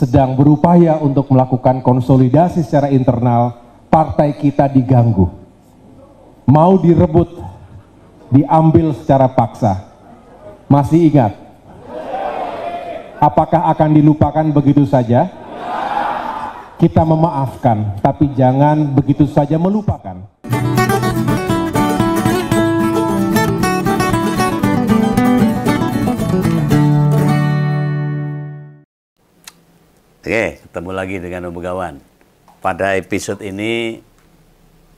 sedang berupaya untuk melakukan konsolidasi secara internal, partai kita diganggu. Mau direbut, diambil secara paksa. Masih ingat? Apakah akan dilupakan begitu saja? Kita memaafkan, tapi jangan begitu saja melupakan. Oke, ketemu lagi dengan Om Begawan. Pada episode ini,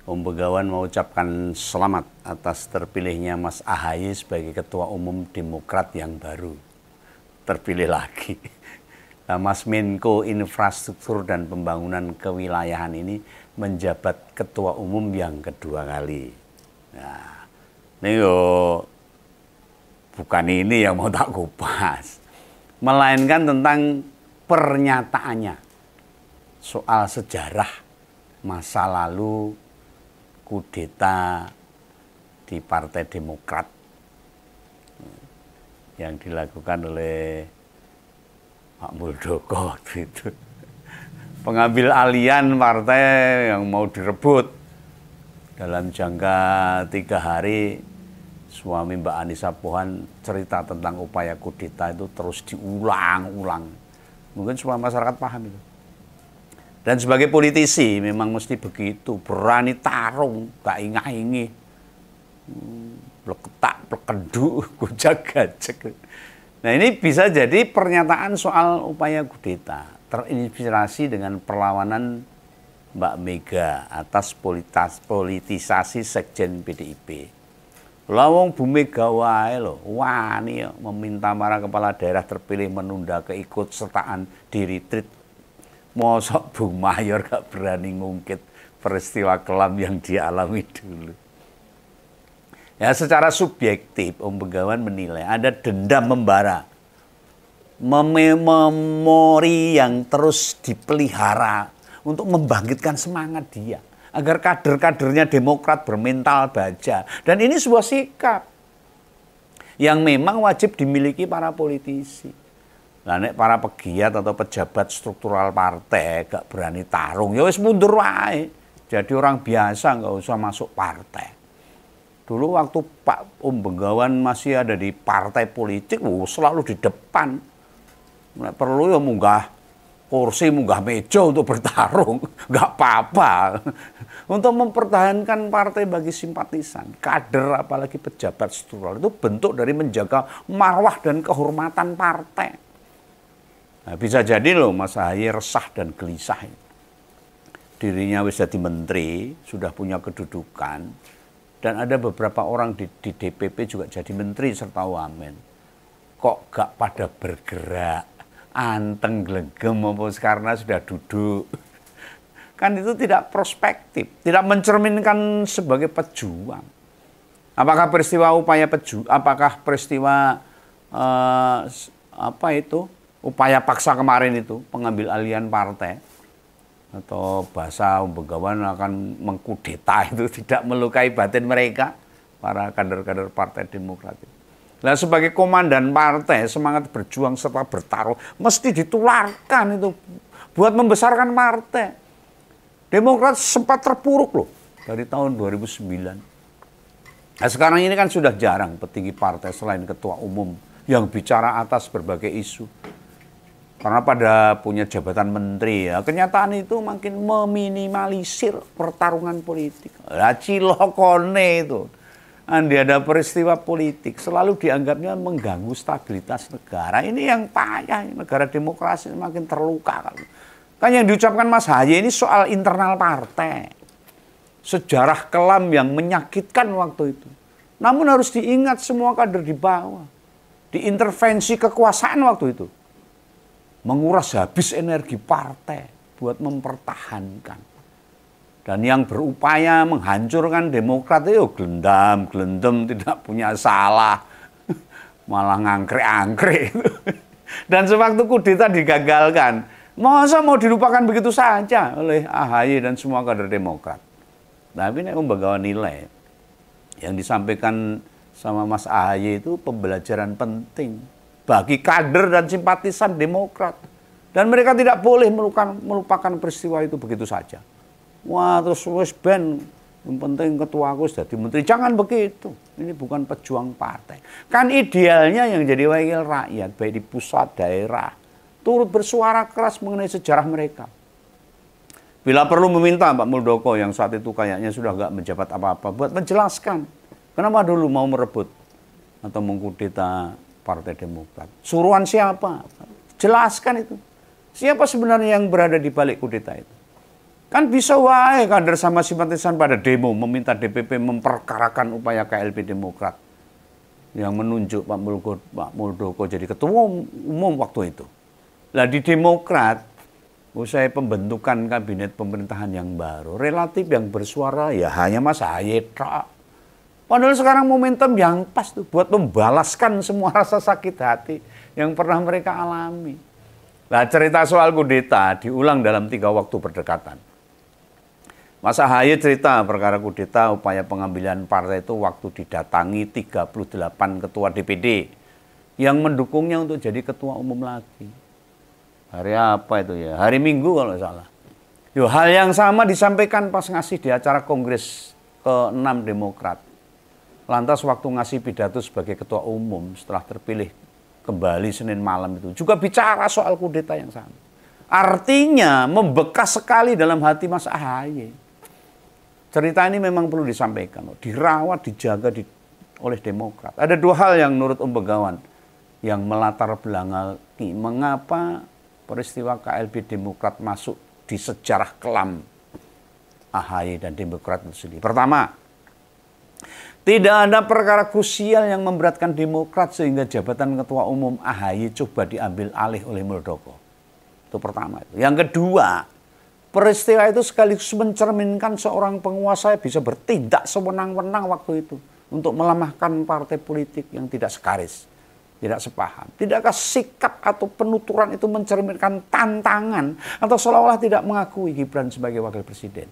Om Begawan mengucapkan selamat atas terpilihnya Mas AHY sebagai Ketua Umum Demokrat yang baru. Terpilih lagi. Nah, Mas Menko Infrastruktur dan Pembangunan Kewilayahan ini menjabat Ketua Umum yang kedua kali. Nah, ini bukan ini yang mau tak kupas. Melainkan tentang pernyataannya soal sejarah masa lalu kudeta di Partai Demokrat yang dilakukan oleh Pak Muldoko waktu itu. Pengambil alian partai yang mau direbut dalam jangka 3 hari. Suami Mbak Anissa Pohan cerita tentang upaya kudeta itu terus diulang-ulang. Mungkin semua masyarakat paham itu. Dan sebagai politisi memang mesti begitu, berani tarung, gak ingah-ingih, bleketak, blekedu, gojak-gajek. Nah, ini bisa jadi pernyataan soal upaya kudeta, terinspirasi dengan perlawanan Mbak Mega atas politisasi Sekjen PDIP. Lawang Bu Mega wae lho, wani meminta para kepala daerah terpilih menunda keikutsertaan di retreat. Mosok Bung Mayor gak berani ngungkit peristiwa kelam yang dialami dulu. Ya, secara subjektif Om Begawan menilai ada dendam membara, memori yang terus dipelihara untuk membangkitkan semangat dia, agar kader-kadernya Demokrat bermental baja. Dan ini sebuah sikap yang memang wajib dimiliki para politisi. Nah, nek para pegiat atau pejabat struktural partai gak berani tarung, ya wis mundur wae. Jadi orang biasa nggak usah masuk partai. Dulu waktu Pak Om Begawan masih ada di partai politik, selalu di depan. Nek perlu ya munggah kursi, munggah meja untuk bertarung, nggak apa-apa. Untuk mempertahankan partai bagi simpatisan, kader apalagi pejabat struktural itu bentuk dari menjaga marwah dan kehormatan partai. Nah, bisa jadi loh Mas AHY resah dan gelisah. Dirinya wis jadi menteri, sudah punya kedudukan, dan ada beberapa orang di DPP juga jadi menteri serta wamen. Kok gak pada bergerak? Anteng glegem apa karena sudah duduk. Kan itu tidak prospektif, tidak mencerminkan sebagai pejuang. Apakah peristiwa upaya paksa kemarin itu pengambil alihan partai atau bahasa Om Begawan akan mengkudeta itu tidak melukai batin mereka, para kader-kader Partai Demokrat. Nah, sebagai komandan partai, semangat berjuang serta bertaruh mesti ditularkan itu buat membesarkan partai. Demokrat sempat terpuruk loh dari tahun 2009. Nah, sekarang ini kan sudah jarang petinggi partai selain ketua umum yang bicara atas berbagai isu. Karena pada punya jabatan menteri, ya, kenyataan itu makin meminimalisir pertarungan politik. Lah cilokone itu. Andi ada peristiwa politik selalu dianggapnya mengganggu stabilitas negara. Ini yang payah, negara demokrasi semakin terluka. Kan yang diucapkan Mas AHY ini soal internal partai. Sejarah kelam yang menyakitkan waktu itu. Namun harus diingat semua kader di bawah. Diintervensi kekuasaan waktu itu. Menguras habis energi partai buat mempertahankan. Dan yang berupaya menghancurkan Demokrat itu gelendam, gelendam, tidak punya salah. Malah ngangkrik-angkrik. Dan sewaktu kudeta digagalkan, masa mau dilupakan begitu saja oleh AHY dan semua kader Demokrat. Tapi ini Om Begawan nilai, yang disampaikan sama Mas AHY itu pembelajaran penting bagi kader dan simpatisan Demokrat. Dan mereka tidak boleh melupakan peristiwa itu begitu saja. Wah, terus wis ben yang penting ketua aku jadi menteri. Jangan begitu. Ini bukan pejuang partai. Kan idealnya yang jadi wakil rakyat, baik di pusat, daerah, turut bersuara keras mengenai sejarah mereka. Bila perlu meminta Pak Muldoko yang saat itu kayaknya sudah nggak menjabat apa-apa, buat menjelaskan kenapa dulu mau merebut atau mengkudeta Partai Demokrat. Suruhan siapa? Jelaskan itu. Siapa sebenarnya yang berada di balik kudeta itu? Kan bisa wae kader sama simpatisan pada demo meminta DPP memperkarakan upaya KLB Demokrat yang menunjuk Pak Muldoko jadi ketua umum waktu itu. Lah di Demokrat, usai pembentukan kabinet pemerintahan yang baru, relatif yang bersuara ya hanya Mas Ahaye tok. Padahal sekarang momentum yang pas tuh buat membalaskan semua rasa sakit hati yang pernah mereka alami. Nah, cerita soal kudeta diulang dalam 3 waktu berdekatan. Mas Ahaye cerita perkara kudeta upaya pengambilan partai itu waktu didatangi 38 ketua DPD yang mendukungnya untuk jadi ketua umum lagi. Hari apa itu ya? Hari Minggu kalau salah. Yo, hal yang sama disampaikan pas ngasih di acara Kongres ke-6 Demokrat. Lantas waktu ngasih pidato sebagai ketua umum setelah terpilih kembali Senin malam itu juga bicara soal kudeta yang sama. Artinya membekas sekali dalam hati Mas Ahaye. Cerita ini memang perlu disampaikan, dirawat, dijaga oleh Demokrat. Ada 2 hal yang menurut Om Begawan yang melatar belakangi mengapa peristiwa KLB Demokrat masuk di sejarah kelam Ahaye dan Demokrat itu sendiri. Pertama, tidak ada perkara krusial yang memberatkan Demokrat sehingga jabatan ketua umum Ahaye coba diambil alih oleh Muldoko. Itu pertama. Yang kedua, peristiwa itu sekaligus mencerminkan seorang penguasa bisa bertindak sewenang-wenang waktu itu untuk melemahkan partai politik yang tidak sekaris, tidak sepaham. Tidakkah sikap atau penuturan itu mencerminkan tantangan atau seolah-olah tidak mengakui Gibran sebagai wakil presiden?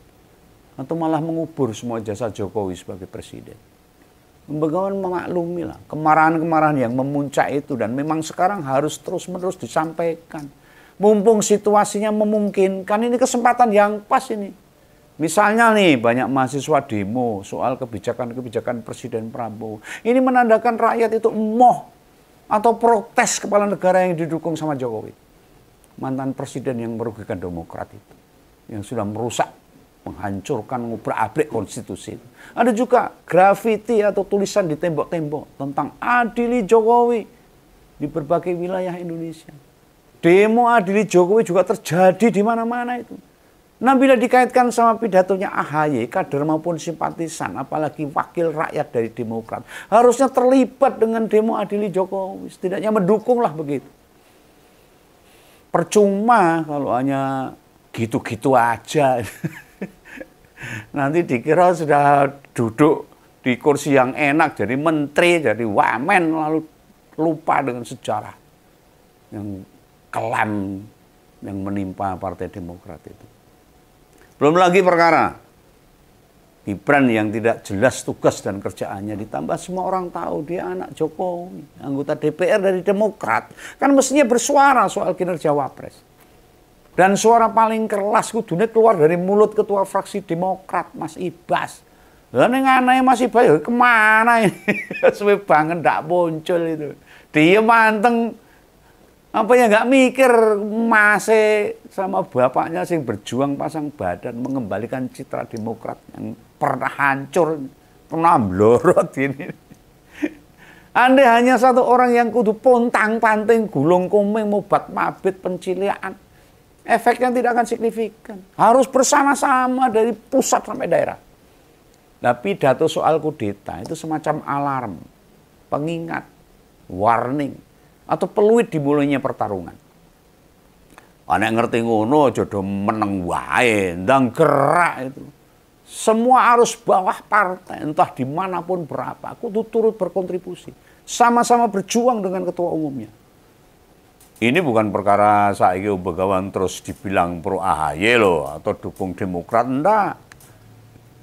Atau malah mengubur semua jasa Jokowi sebagai presiden? Begawan memaklumi lah kemarahan-kemarahan yang memuncak itu dan memang sekarang harus terus-menerus disampaikan. Mumpung situasinya memungkinkan, ini kesempatan yang pas ini. Misalnya nih banyak mahasiswa demo soal kebijakan-kebijakan Presiden Prabowo. Ini menandakan rakyat itu emoh atau protes kepala negara yang didukung sama Jokowi. Mantan presiden yang merugikan Demokrat itu. Yang sudah merusak, menghancurkan, ngubrak-abrik konstitusi. Ada juga grafiti atau tulisan di tembok-tembok tentang adili Jokowi di berbagai wilayah Indonesia. Demo adili Jokowi juga terjadi di mana-mana itu. Nah, bila dikaitkan sama pidatonya Ahaye, kader maupun simpatisan, apalagi wakil rakyat dari Demokrat, harusnya terlibat dengan demo adili Jokowi. Setidaknya mendukunglah begitu. Percuma kalau hanya gitu-gitu aja. Nanti dikira sudah duduk di kursi yang enak, jadi menteri, jadi wamen, lalu lupa dengan sejarah yang kelam yang menimpa Partai Demokrat itu. Belum lagi perkara Gibran yang tidak jelas tugas dan kerjaannya, ditambah semua orang tahu dia anak Jokowi, anggota DPR dari Demokrat, kan mestinya bersuara soal kinerja Wapres. Dan suara paling keras kudunya keluar dari mulut ketua fraksi Demokrat, Mas Ibas. Lah ning anake Mas Ibas ya kemana ini? Suwe banget ndak muncul itu. Dia manteng apa ya nggak mikir masih sama bapaknya sing berjuang pasang badan mengembalikan citra Demokrat yang pernah hancur, pernah blorot ini. Andai hanya satu orang yang kudu pontang-panting, gulung kuming, mobat mabit, pencilian, efeknya tidak akan signifikan. Harus bersama-sama dari pusat sampai daerah. Nah, pidato soal kudeta itu semacam alarm, pengingat, warning, atau peluit dimulainya pertarungan. Anak ngerti ngono jodoh meneng wae, ndang gerak itu. Semua arus bawah partai, entah dimanapun berapa, aku turut berkontribusi. Sama-sama berjuang dengan ketua umumnya. Ini bukan perkara saiki Begawan terus dibilang pro Ahaye loh, atau dukung Demokrat, enggak.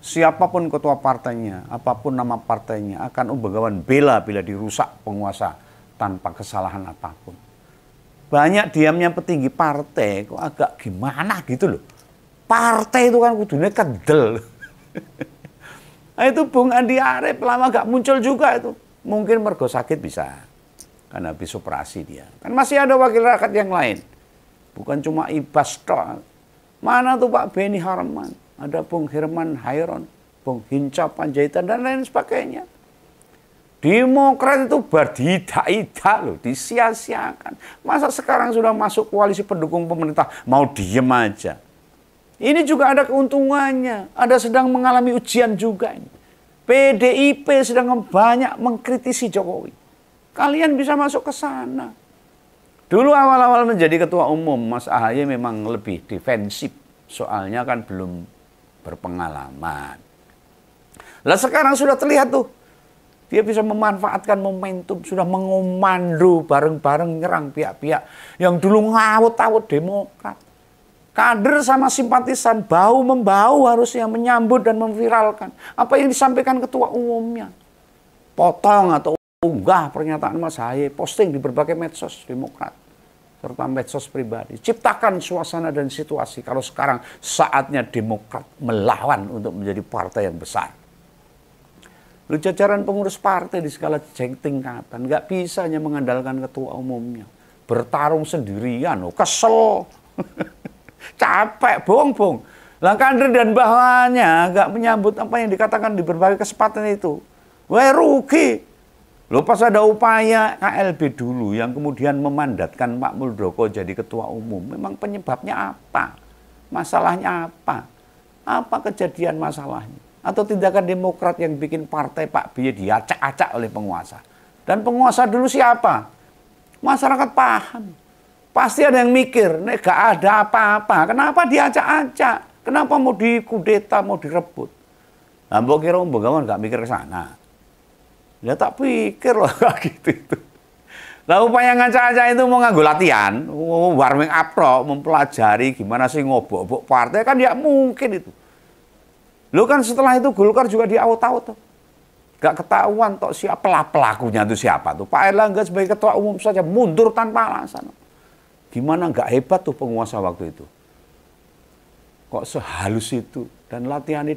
Siapapun ketua partainya, apapun nama partainya, akan Begawan bela bila dirusak penguasa tanpa kesalahan apapun. banyak diamnya petinggi partai kok agak gimana gitu loh. Partai itu kan kudunya kedel. Nah, itu Bung Andi Arief lama gak muncul juga itu. Mungkin mergo sakit bisa. Karena habis operasi dia. Kan masih ada wakil rakyat yang lain. Bukan cuma Ibas toh. Mana tuh Pak Beni Harman, ada Bung Herman Hairon, Bung Hinca Panjaitan dan lain sebagainya. Demokrat itu berdidak-idak loh, disia-siakan. Masa sekarang sudah masuk koalisi pendukung pemerintah, mau diem aja. Ini juga ada keuntungannya, ada sedang mengalami ujian juga ini. PDIP sedang banyak mengkritisi Jokowi. Kalian bisa masuk ke sana. Dulu awal-awal menjadi ketua umum, Mas AHY memang lebih defensif. Soalnya kan belum berpengalaman. Lah sekarang sudah terlihat tuh. Dia bisa memanfaatkan momentum, sudah mengomando bareng-bareng nyerang pihak-pihak yang dulu ngawut-awut Demokrat. Kader sama simpatisan bahu-membahu harusnya menyambut dan memviralkan apa yang disampaikan ketua umumnya. Potong atau unggah pernyataan Mas AHY, posting di berbagai medsos Demokrat serta medsos pribadi. Ciptakan suasana dan situasi kalau sekarang saatnya Demokrat melawan untuk menjadi partai yang besar. Lu jajaran pengurus partai di segala tingkatan nggak bisa hanya mengandalkan ketua umumnya. Bertarung sendirian, kesel. Capek, bong-bong. Lah kader dan bawahannya nggak menyambut apa yang dikatakan di berbagai kesempatan itu. Wah rugi. Loh pas ada upaya KLB dulu yang kemudian memandatkan Pak Muldoko jadi ketua umum. Memang penyebabnya apa? Masalahnya apa? Apa kejadian masalahnya? Atau tindakan Demokrat yang bikin partai Pak BY diacak-acak oleh penguasa. Dan penguasa dulu siapa? Masyarakat paham. Pasti ada yang mikir, nek gak ada apa-apa, kenapa diacak-acak? Kenapa mau dikudeta, mau direbut? Nah, mbok kira Begawan gak mikir ke sana. Ya tak pikir loh gitu itu. Lah upaya ngacak-acak itu mau nganggo latihan, warming up mempelajari gimana sih ngobok-obok partai kan ya mungkin itu. Lo kan setelah itu Golkar juga diaut-aut tuh. Gak ketahuan toh siapa pelakunya itu siapa tuh. Pak Erlangga sebagai ketua umum saja mundur tanpa alasan. Gimana gak hebat tuh penguasa waktu itu. Kok sehalus itu. Dan latihannya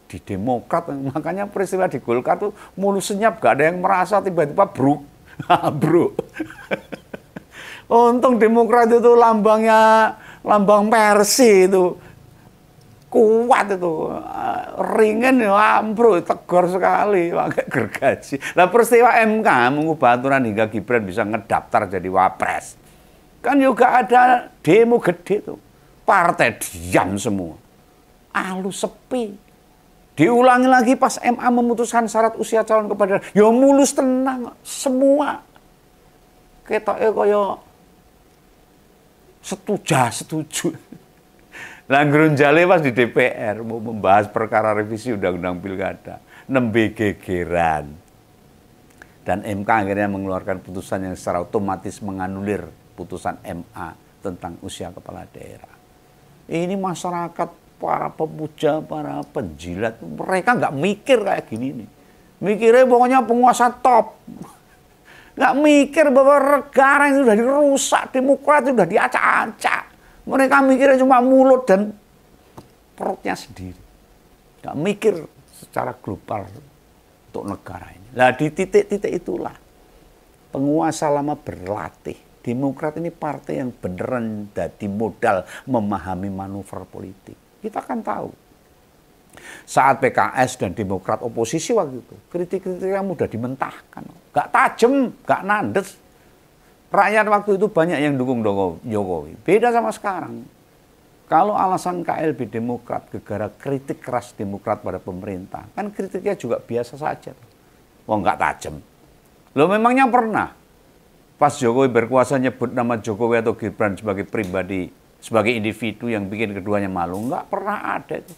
di Demokrat. Makanya peristiwa di Golkar tuh mulus senyap. Gak ada yang merasa tiba-tiba bruk. Bro. Untung Demokrat itu lambangnya lambang Persi itu. Kuat itu, ringin ya bro, tegur sekali, pakai gergaji. Nah peristiwa MK mengubah aturan hingga Gibran bisa ngedaftar jadi wapres. Kan juga ada demo gede tuh, partai diam semua, alus sepi. Diulangi lagi pas MA memutuskan syarat usia calon kepada, ya mulus tenang semua. Ketoknya kaya setuju. Langgrun jale pas di DPR mau membahas perkara revisi undang-undang pilkada, nembe gegeran. Dan MK akhirnya mengeluarkan putusan yang secara otomatis menganulir putusan MA tentang usia kepala daerah. Ini masyarakat, para pemuja, para penjilat, mereka nggak mikir kayak gini nih. Mikirnya pokoknya penguasa top. Nggak mikir bahwa negara ini sudah dirusak, Demokrat itu sudah diacak-acak. Mereka mikirnya cuma mulut dan perutnya sendiri. Nggak mikir secara global untuk negara ini. Nah di titik-titik itulah penguasa lama berlatih. Demokrat ini partai yang beneran jadi modal memahami manuver politik. Kita kan tahu. Saat PKS dan Demokrat oposisi waktu itu, kritik-kritiknya mudah dimentahkan. Nggak tajem, nggak nandes. Rakyat waktu itu banyak yang dukung Jokowi. Beda sama sekarang. Kalau alasan KLB Demokrat, gegara kritik keras Demokrat pada pemerintah, kan kritiknya juga biasa saja. Wah nggak tajam. Loh memangnya pernah pas Jokowi berkuasa nyebut nama Jokowi atau Gibran sebagai pribadi, sebagai individu yang bikin keduanya malu? Nggak pernah ada itu.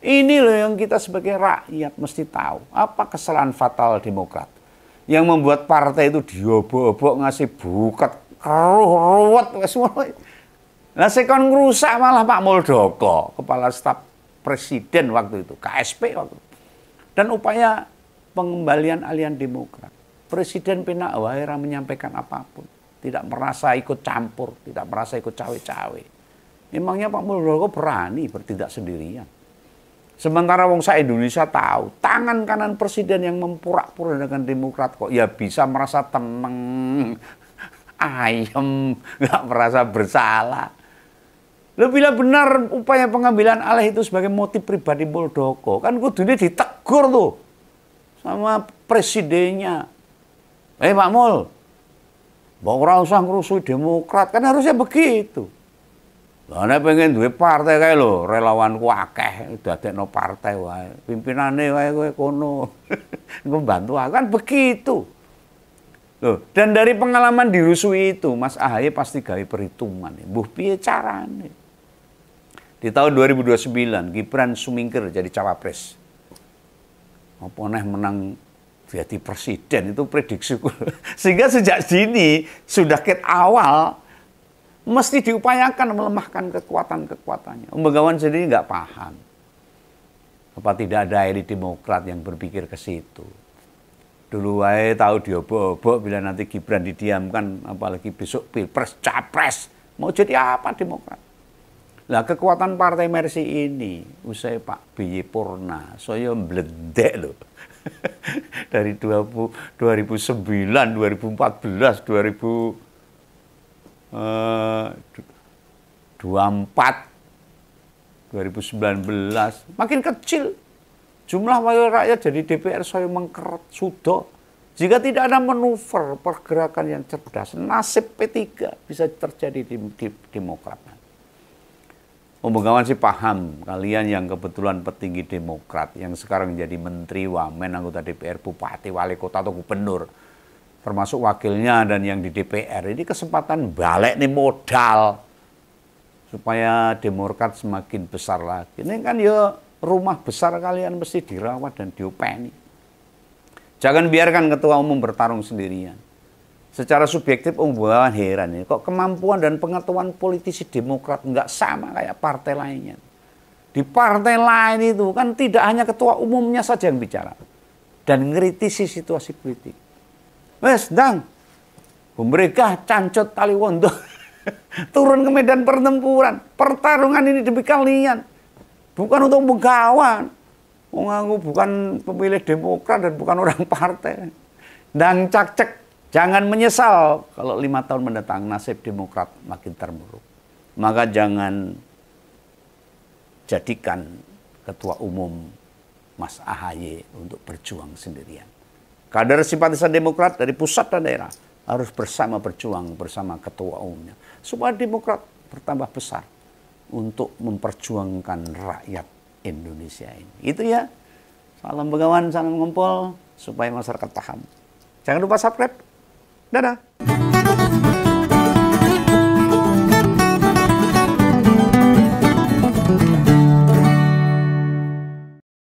Ini loh yang kita sebagai rakyat mesti tahu. Apa kesalahan fatal Demokrat? Yang membuat partai itu diobok-obok ngasih buket ruwet semua. Nah sekon ngerusak malah Pak Muldoko, kepala staf presiden waktu itu, KSP waktu itu. Dan upaya pengembalian alian Demokrat. Presiden penak wae ra menyampaikan apapun. tidak merasa ikut campur, tidak merasa ikut cawe-cawe. Emangnya Pak Muldoko berani bertindak sendirian? Sementara wong sa Indonesia tahu, tangan kanan presiden yang memporak-porandakan Demokrat kok ya bisa merasa tenang, ayem, nggak merasa bersalah. Loh, bila benar upaya pengambilan alih itu sebagai motif pribadi Muldoko, kan kudunya ditegur tuh sama presidennya. Pak Mul, mbok ora usah ngrusui Demokrat, kan harusnya begitu. Lah nek pengen duwe partai kae lho, relawanku akeh, dadekno partai wae. Pimpinane wae kowe kono. Engko bantu aku kan begitu. Loh, dan dari pengalaman dirusui itu, Mas Ahaye pasti gawe perhitungan. Mbuh piye carane? Di tahun 2029, Gibran sumingkir jadi cawapres. Apa neh menang jadi presiden, itu prediksiku. Sehingga sejak dini, sudah ket awal, mesti diupayakan melemahkan kekuatan-kekuatannya. Begawan sendiri nggak paham. Apa tidak ada elit Demokrat yang berpikir ke situ. Dulu wae tahu diobok-obok bila nanti Gibran didiamkan, apalagi besok Pilpres, Capres. Mau jadi apa Demokrat? Lah kekuatan Partai Mercy ini, usai Pak B.Y. Purna, saya mblendek loh. Dari 2009, 2014, 2024, 2019, makin kecil. Jumlah wakil rakyat jadi DPR saya mengkeret sudah. Jika tidak ada manuver pergerakan yang cerdas, nasib P3 bisa terjadi di Demokrat. Begawan sih paham, kalian yang kebetulan petinggi Demokrat, yang sekarang jadi menteri, wamen, anggota DPR, bupati, wali kota atau gubernur, termasuk wakilnya dan yang di DPR, ini kesempatan balik nih modal supaya Demokrat semakin besar lagi. Ini kan ya rumah besar kalian mesti dirawat dan diopeni. Jangan biarkan ketua umum bertarung sendirian. Secara subjektif Begawan heran ini, kok kemampuan dan pengetahuan politisi Demokrat nggak sama kayak partai lainnya. Di partai lain itu kan tidak hanya ketua umumnya saja yang bicara dan ngritisi situasi politik. Wes, dang, mereka cancot tali wondo, turun ke medan pertempuran. Pertarungan ini demi kalian, bukan untuk Begawan. Aku bukan pemilih Demokrat dan bukan orang partai. Dang cak-cek. Jangan menyesal kalau 5 tahun mendatang nasib Demokrat makin termuruk. Maka jangan jadikan ketua umum Mas Ahaye untuk berjuang sendirian. Kader simpatisan Demokrat dari pusat dan daerah harus bersama berjuang bersama ketua umumnya. Supaya Demokrat bertambah besar untuk memperjuangkan rakyat Indonesia ini. Itu ya. Salam Begawan, salam ngumpul supaya masyarakat paham. Jangan lupa subscribe. Dadah.